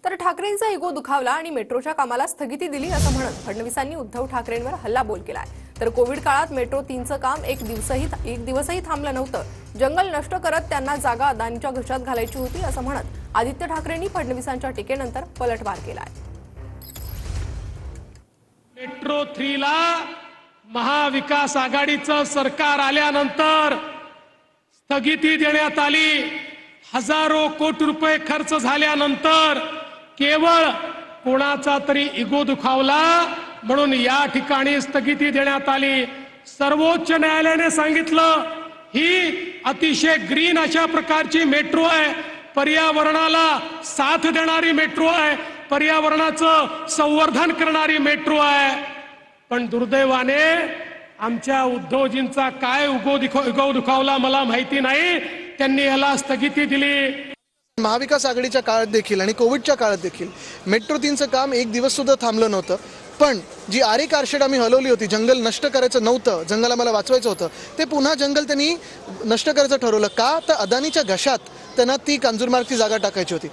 तर ठाकरेंचा इगो दुखावला आणि मेट्रोच्या कामाला स्थगिती दिली असं म्हणत फडणवीसांनी उद्धव ठाकरेंवर हल्लाबोल केलाय। तर कोविड काळात मेट्रो 3चं काम एक दिवसही थांबलं नव्हतं। जंगल नष्ट करत त्यांना जागा अदानीच्या घशात घालायची होती असं म्हणत आदित्य ठाकरेंनी फडणवीसांच्या टीकेनंतर पलटवार केलाय। मेट्रो 3 ला महाविकास आघाडीचं सरकार आल्यानंतर स्थगिती देण्यात आली। हजारो कोटी रुपये खर्च झाल्यानंतर केवळ कोणाचा तरी इगो दुखावला म्हणून या ठिकाणी स्थगिती देण्यात आली। सर्वोच्च न्यायालयाने सांगितलं ही अतिशय ग्रीन अशा प्रकारची मेट्रो आहे, पर्यावरणाला साथ देणारी मेट्रो आहे, पर्यावरणाचं संवर्धन करणारी मेट्रो आहे। पण दुर्दैवाने आमच्या उद्धवजींचा काय इगो दुखावला मला माहिती नाही, त्यांनी याला स्थगिती दिली। महाविकास आघाडीच्या काळात देखील आणि कोविडच्या काळात देखील मेट्रो 3चं काम एक दिवस सुद्धा थांबलं नव्हतं। पण जी आरे कारशेड आम्ही हलवली होती, जंगल नष्ट करायचं नव्हतं, जंगल आम्हाला वाचवायचं होतं, ते पुन्हा जंगल त्यांनी नष्ट करायचं ठरवलं का? तर अदानीच्या घशात त्यांना ती कांजूरमार्गची जागा टाकायची होती।